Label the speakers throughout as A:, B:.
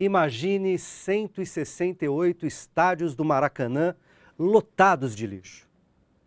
A: Imagine 168 estádios do Maracanã lotados de lixo.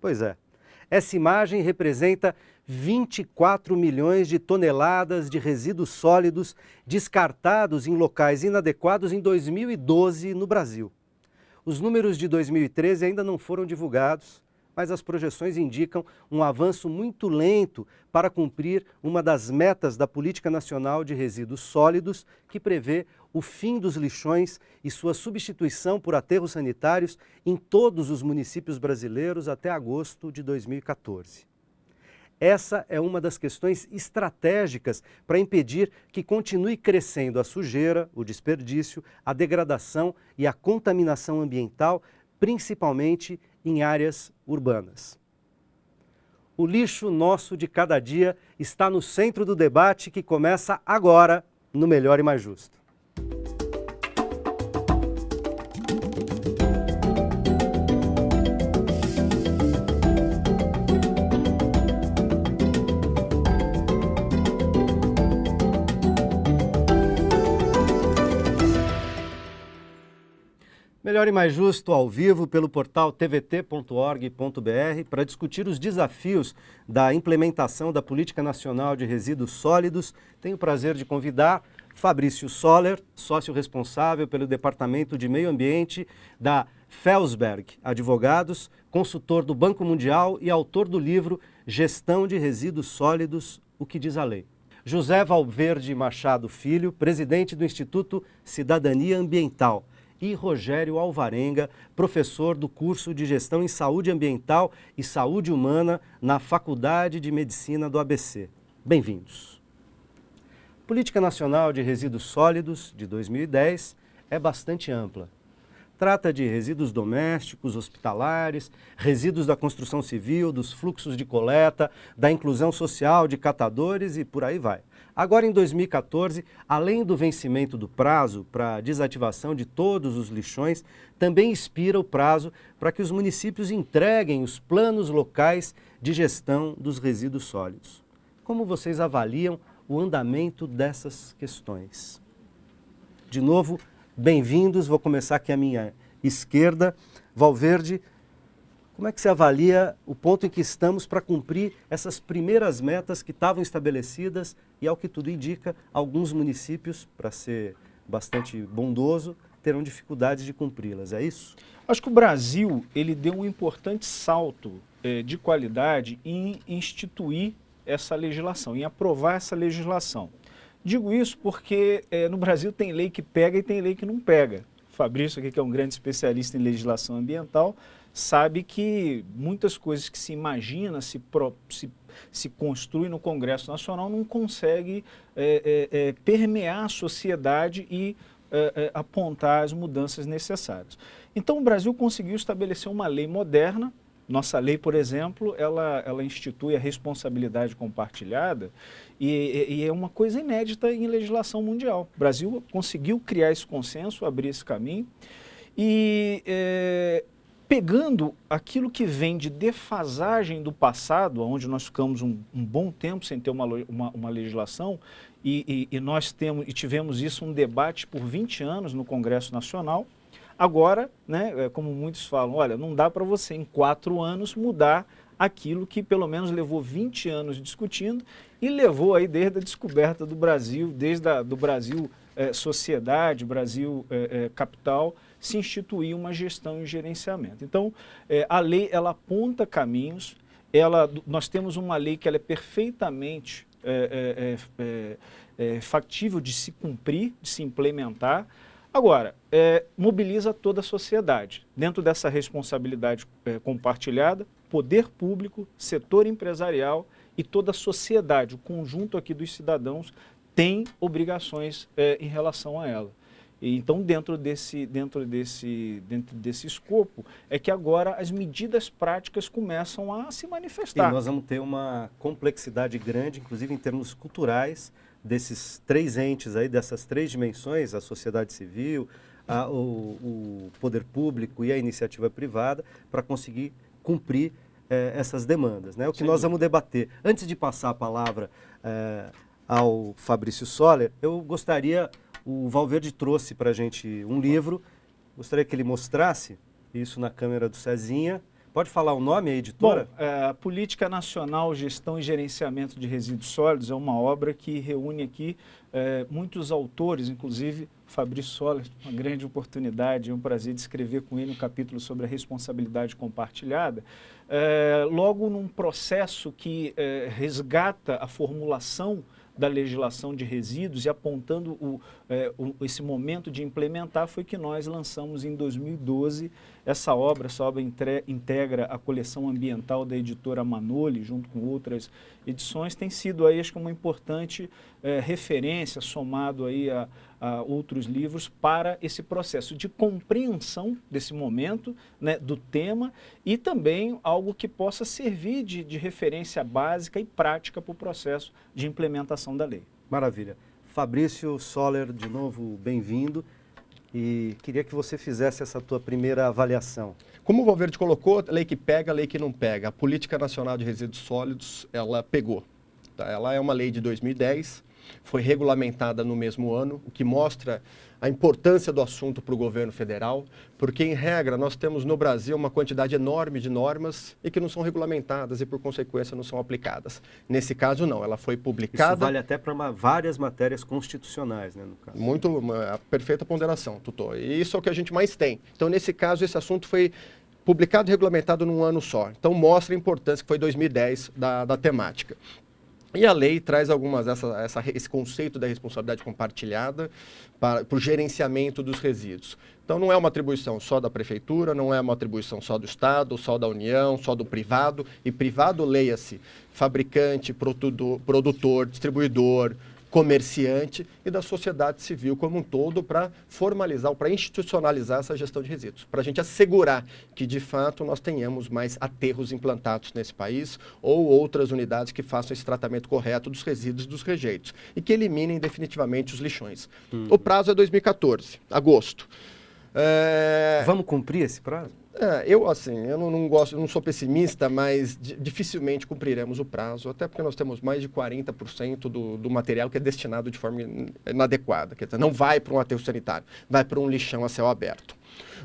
A: Pois é, essa imagem representa 24 milhões de toneladas de resíduos sólidos descartados em locais inadequados em 2012 no Brasil. Os números de 2013 ainda não foram divulgados, mas as projeções indicam um avanço muito lento para cumprir uma das metas da Política Nacional de Resíduos Sólidos, que prevê o fim dos lixões e sua substituição por aterros sanitários em todos os municípios brasileiros até agosto de 2014. Essa é uma das questões estratégicas para impedir que continue crescendo a sujeira, o desperdício, a degradação e a contaminação ambiental, principalmente em áreas urbanas. O lixo nosso de cada dia está no centro do debate que começa agora no Melhor e Mais Justo. Melhor e Mais Justo ao vivo pelo portal tvt.org.br para discutir os desafios da implementação da Política Nacional de Resíduos Sólidos. Tenho o prazer de convidar Fabrício Soller, sócio responsável pelo Departamento de Meio Ambiente da Felsberg Advogados, consultor do Banco Mundial e autor do livro Gestão de Resíduos Sólidos, o que diz a lei. José Valverde Machado Filho, presidente do Instituto Cidadania Ambiental. E Rogério Alvarenga, professor do curso de Gestão em Saúde Ambiental e Saúde Humana na Faculdade de Medicina do ABC. Bem-vindos. A Política Nacional de Resíduos Sólidos, de 2010, é bastante ampla. Trata de resíduos domésticos, hospitalares, resíduos da construção civil, dos fluxos de coleta, da inclusão social de catadores e por aí vai. Agora, em 2014, além do vencimento do prazo para a desativação de todos os lixões, também expira o prazo para que os municípios entreguem os planos locais de gestão dos resíduos sólidos. Como vocês avaliam o andamento dessas questões? De novo, bem-vindos. Vou começar aqui à minha esquerda. Valverde, como é que você avalia o ponto em que estamos para cumprir essas primeiras metas que estavam estabelecidas e, ao que tudo indica, alguns municípios, para ser bastante bondoso, terão dificuldades de cumpri-las, é isso?
B: Acho que o Brasil ele deu um importante salto de qualidade em instituir essa legislação, em aprovar essa legislação. Digo isso porque no Brasil tem lei que pega e tem lei que não pega. O Fabrício, aqui, que é um grande especialista em legislação ambiental, sabe que muitas coisas que se imagina, se construi no Congresso Nacional não consegue permear a sociedade e apontar as mudanças necessárias. Então o Brasil conseguiu estabelecer uma lei moderna. Nossa lei, por exemplo, ela institui a responsabilidade compartilhada e é uma coisa inédita em legislação mundial. O Brasil conseguiu criar esse consenso, abrir esse caminho e pegando aquilo que vem de defasagem do passado, onde nós ficamos um bom tempo sem ter uma legislação, e nós tivemos isso, um debate por 20 anos no Congresso Nacional. Agora, né, como muitos falam, olha, não dá para você em 4 anos mudar aquilo que pelo menos levou 20 anos discutindo e levou aí desde a descoberta do Brasil, do Brasil sociedade, Brasil capital, se instituir uma gestão e gerenciamento. Então, a lei, ela aponta caminhos, nós temos uma lei que ela é perfeitamente factível de se cumprir, de se implementar. Agora, mobiliza toda a sociedade. Dentro dessa responsabilidade compartilhada, poder público, setor empresarial e toda a sociedade, o conjunto aqui dos cidadãos, tem obrigações em relação a ela. E então, dentro desse escopo, é que agora as medidas práticas começam a se manifestar.
A: E nós vamos ter uma complexidade grande, inclusive em termos culturais, desses 3 entes aí, dessas 3 dimensões, a sociedade civil, o poder público e a iniciativa privada, para conseguir cumprir essas demandas, né? O que nós vamos debater. Antes de passar a palavra ao Fabrício Soller, eu gostaria O Valverde trouxe para a gente um livro, gostaria que ele mostrasse isso na câmera do Cezinha. Pode falar o nome, a editora?
B: Bom, a Política Nacional, Gestão e Gerenciamento de Resíduos Sólidos é uma obra que reúne aqui muitos autores, inclusive Fabrício Soller, uma grande oportunidade, é um prazer de escrever com ele um capítulo sobre a responsabilidade compartilhada, logo num processo que resgata a formulação da legislação de resíduos e apontando esse momento de implementar, foi que nós lançamos em 2012 essa obra integra a coleção ambiental da editora Manoli, junto com outras edições, tem sido aí, acho que uma importante referência, somado aí a outros livros, para esse processo de compreensão desse momento, né, do tema, e também algo que possa servir de referência básica e prática para o processo de implementação da lei.
A: Maravilha. Fabrício Soller, de novo, bem-vindo. E queria que você fizesse essa tua primeira avaliação.
C: Como o Valverde colocou, lei que pega, lei que não pega. A Política Nacional de Resíduos Sólidos, ela pegou. Tá? Ela é uma lei de 2010, foi regulamentada no mesmo ano, o que mostra a importância do assunto para o governo federal, porque, em regra, nós temos no Brasil uma quantidade enorme de normas e que não são regulamentadas e, por consequência, não são aplicadas. Nesse caso, não. Ela foi publicada...
A: Isso vale até para várias matérias constitucionais, né, no caso.
C: A perfeita ponderação, tutor. E isso é o que a gente mais tem. Então, nesse caso, esse assunto foi publicado e regulamentado num ano só. Então, mostra a importância que foi 2010 da temática. E a lei traz esse conceito da responsabilidade compartilhada para o gerenciamento dos resíduos. Então, não é uma atribuição só da prefeitura, não é uma atribuição só do Estado, só da União, só do privado. E privado, leia-se, fabricante, produtor, distribuidor, comerciante e da sociedade civil como um todo, para formalizar ou para institucionalizar essa gestão de resíduos, para a gente assegurar que, de fato, nós tenhamos mais aterros implantados nesse país ou outras unidades que façam esse tratamento correto dos resíduos e dos rejeitos e que eliminem definitivamente os lixões. O prazo é 2014, agosto.
A: Vamos cumprir esse prazo?
C: Eu não sou pessimista, mas dificilmente cumpriremos o prazo, até porque nós temos mais de 40% do material que é destinado de forma inadequada, quer dizer, não vai para um aterro sanitário, vai para um lixão a céu aberto.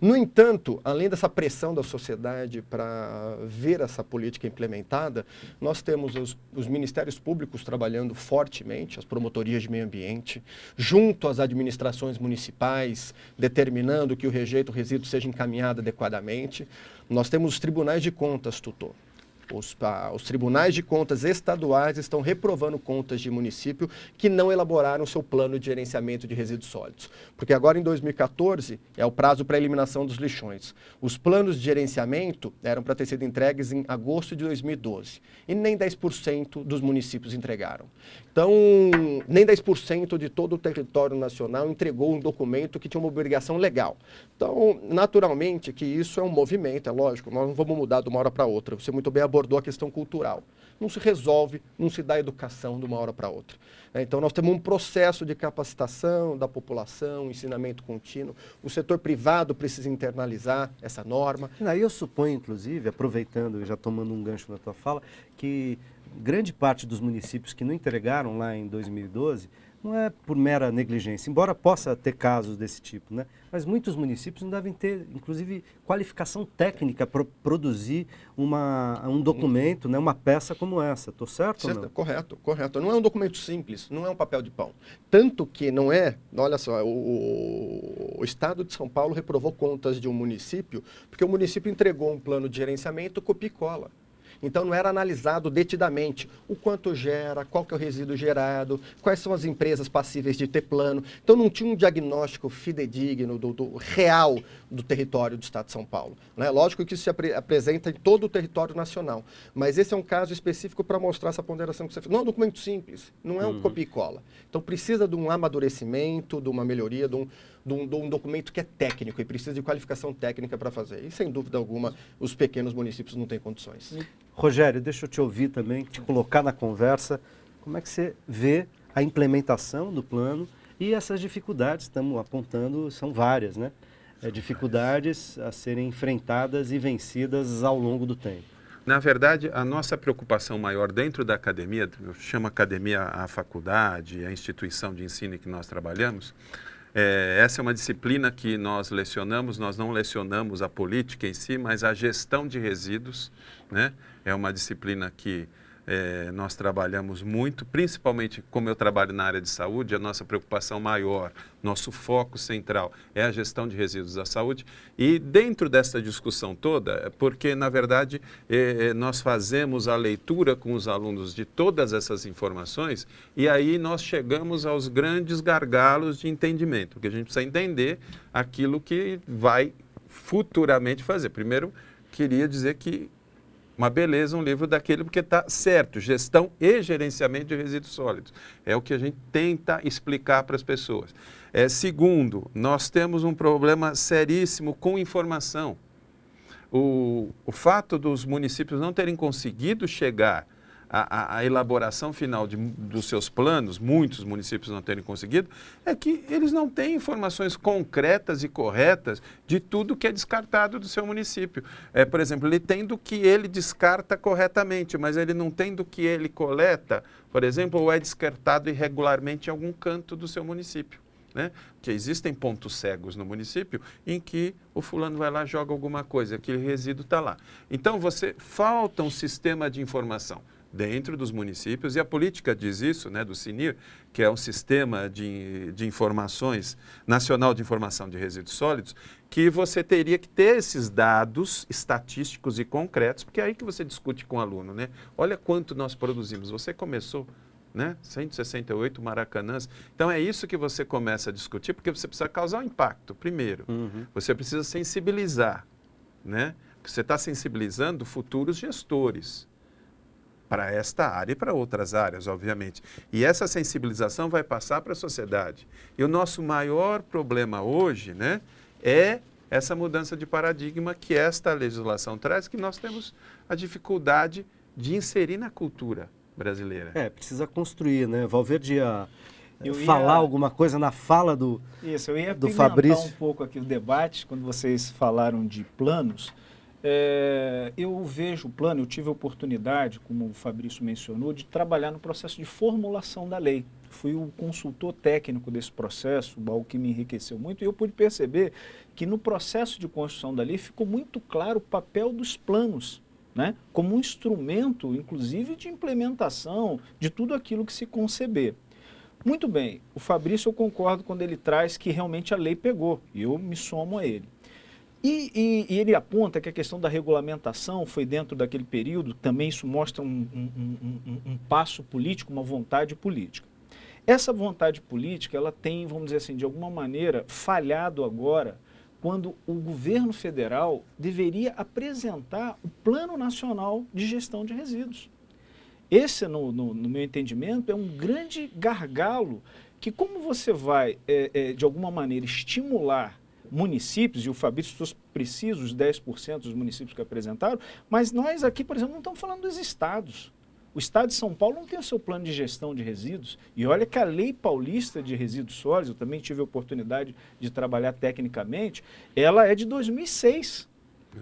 C: No entanto, além dessa pressão da sociedade para ver essa política implementada, nós temos os ministérios públicos trabalhando fortemente, as promotorias de meio ambiente, junto às administrações municipais, determinando que o resíduo seja encaminhado adequadamente. Nós temos os tribunais de contas, tutor. Os tribunais de contas estaduais estão reprovando contas de município que não elaboraram seu plano de gerenciamento de resíduos sólidos. Porque agora, em 2014, é o prazo para a eliminação dos lixões. Os planos de gerenciamento eram para ter sido entregues em agosto de 2012. E nem 10% dos municípios entregaram. Então, nem 10% de todo o território nacional entregou um documento que tinha uma obrigação legal. Então, naturalmente, que isso é um movimento, é lógico, nós não vamos mudar de uma hora para outra. Você muito bem abordou a questão cultural. Não se resolve, não se dá educação de uma hora para outra. Então, nós temos um processo de capacitação da população, ensinamento contínuo. O setor privado precisa internalizar essa norma.
A: Aí eu suponho, inclusive, aproveitando e já tomando um gancho na tua fala, que grande parte dos municípios que não entregaram lá em 2012 não é por mera negligência, embora possa ter casos desse tipo, né? Mas muitos municípios não devem ter, inclusive, qualificação técnica para produzir um documento, né? Uma peça como essa. Estou certo ou não?
C: Correto. Não é um documento simples, não é um papel de pão. Tanto que não é, olha só, o Estado de São Paulo reprovou contas de um município porque o município entregou um plano de gerenciamento copia e cola. Então, não era analisado detidamente o quanto gera, qual que é o resíduo gerado, quais são as empresas passíveis de ter plano. Então, não tinha um diagnóstico fidedigno do real do território do Estado de São Paulo. Né? Lógico que isso se apresenta em todo o território nacional, mas esse é um caso específico para mostrar essa ponderação que você fez. Não é um documento simples, não é um copia e cola. Então, precisa de um amadurecimento, de uma melhoria, de um documento que é técnico e precisa de qualificação técnica para fazer. E, sem dúvida alguma, os pequenos municípios não têm condições.
A: Rogério, deixa eu te ouvir também, te colocar na conversa. Como é que você vê a implementação do plano e essas dificuldades, estamos apontando, são várias, né? Dificuldades a serem enfrentadas e vencidas ao longo do tempo.
D: Na verdade, a nossa preocupação maior dentro da academia, eu chamo academia a faculdade, a instituição de ensino em que nós trabalhamos, essa é uma disciplina que nós lecionamos, nós não lecionamos a política em si, mas a gestão de resíduos, né? É uma disciplina que nós trabalhamos muito, principalmente como eu trabalho na área de saúde, a nossa preocupação maior, nosso foco central é a gestão de resíduos da saúde. E dentro dessa discussão toda, porque na verdade nós fazemos a leitura com os alunos de todas essas informações e aí nós chegamos aos grandes gargalos de entendimento, porque a gente precisa entender aquilo que vai futuramente fazer. Primeiro, queria dizer que uma beleza, um livro daquele, porque está certo, gestão e gerenciamento de resíduos sólidos. É o que a gente tenta explicar para as pessoas. Segundo, nós temos um problema seríssimo com informação. O fato dos municípios não terem conseguido chegar à elaboração final dos seus planos, muitos municípios não terem conseguido, é que eles não têm informações concretas e corretas de tudo que é descartado do seu município. Por exemplo, ele tem do que ele descarta corretamente, mas ele não tem do que ele coleta, por exemplo, ou é descartado irregularmente em algum canto do seu município. Né? Porque existem pontos cegos no município em que o fulano vai lá e joga alguma coisa, aquele resíduo está lá. Então, falta um sistema de informação dentro dos municípios, e a política diz isso, né, do CINIR, que é um sistema de informações, nacional de informação de resíduos sólidos, que você teria que ter esses dados estatísticos e concretos, porque é aí que você discute com o aluno, né? Olha quanto nós produzimos, você começou, né? 168 maracanãs. Então é isso que você começa a discutir, porque você precisa causar um impacto, primeiro. Você precisa sensibilizar, né? Você está sensibilizando futuros gestores para esta área e para outras áreas, obviamente. E essa sensibilização vai passar para a sociedade. E o nosso maior problema hoje, né, é essa mudança de paradigma que esta legislação traz, que nós temos a dificuldade de inserir na cultura brasileira.
A: Precisa construir, né? Valverde ia falar alguma coisa na fala do Fabrício.
B: Isso, eu ia apimentar um pouco aqui o debate, quando vocês falaram de planos. Eu vejo o plano, eu tive a oportunidade, como o Fabrício mencionou, de trabalhar no processo de formulação da lei. Fui o consultor técnico desse processo, algo que me enriqueceu muito, e eu pude perceber que no processo de construção da lei ficou muito claro o papel dos planos, né, como um instrumento, inclusive, de implementação de tudo aquilo que se conceber. Muito bem, o Fabrício eu concordo quando ele traz que realmente a lei pegou, e eu me somo a ele. E ele aponta que a questão da regulamentação foi dentro daquele período, também isso mostra um passo político, uma vontade política. Essa vontade política, ela tem, vamos dizer assim, de alguma maneira, falhado agora, quando o governo federal deveria apresentar o Plano Nacional de Gestão de Resíduos. Esse, no meu entendimento, é um grande gargalo que, como você vai, de alguma maneira, estimular municípios, e o Fabrício trouxe preciso os 10% dos municípios que apresentaram, mas nós aqui, por exemplo, não estamos falando dos estados. O estado de São Paulo não tem o seu plano de gestão de resíduos, e olha que a Lei Paulista de Resíduos Sólidos, eu também tive a oportunidade de trabalhar tecnicamente, ela é de 2006.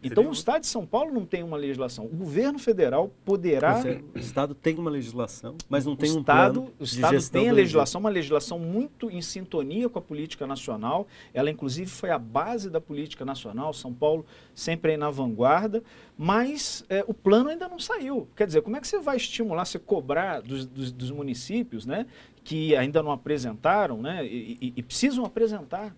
B: Então o estado de São Paulo não tem uma legislação. O governo federal poderá...
A: O estado tem uma legislação, mas não tem um plano de gestão.
B: O estado tem a legislação, uma legislação muito em sintonia com a política nacional. Ela inclusive foi a base da política nacional. São Paulo sempre aí na vanguarda, mas o plano ainda não saiu. Quer dizer, como é que você vai estimular, você cobrar dos municípios, né, que ainda não apresentaram, né, e precisam apresentar?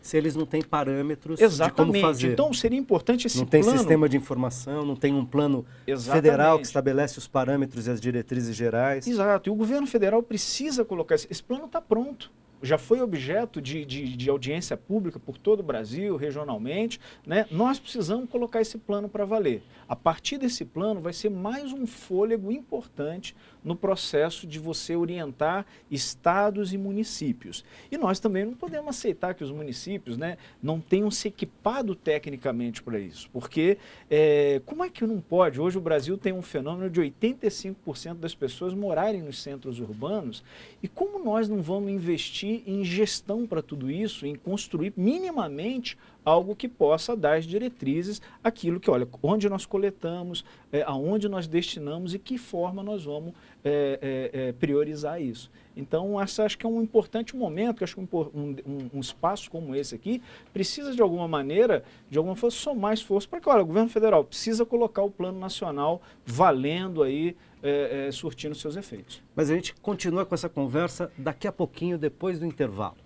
A: Se eles não têm parâmetros de como fazer.
B: Então seria importante esse
A: plano. Não tem
B: plano...
A: sistema de informação, não tem um plano federal que estabelece os parâmetros e as diretrizes gerais.
B: Exato, e o governo federal precisa colocar... Esse plano está pronto. Já foi objeto de audiência pública por todo o Brasil, regionalmente, né? Nós precisamos colocar esse plano para valer. A partir desse plano vai ser mais um fôlego importante no processo de você orientar estados e municípios. E nós também não podemos aceitar que os municípios, né, não tenham se equipado tecnicamente para isso, porque como é que não pode? Hoje o Brasil tem um fenômeno de 85% das pessoas morarem nos centros urbanos, e como nós não vamos investir investir em gestão para tudo isso, em construir minimamente algo que possa dar as diretrizes, aquilo que, olha, onde nós coletamos, aonde nós destinamos e que forma nós vamos priorizar isso. Então, acho que é um importante momento, que acho que um espaço como esse aqui precisa, de alguma maneira, somar esforço para que, olha, o governo federal precisa colocar o plano nacional valendo aí, surtindo seus efeitos.
A: Mas a gente continua com essa conversa daqui a pouquinho, depois do intervalo.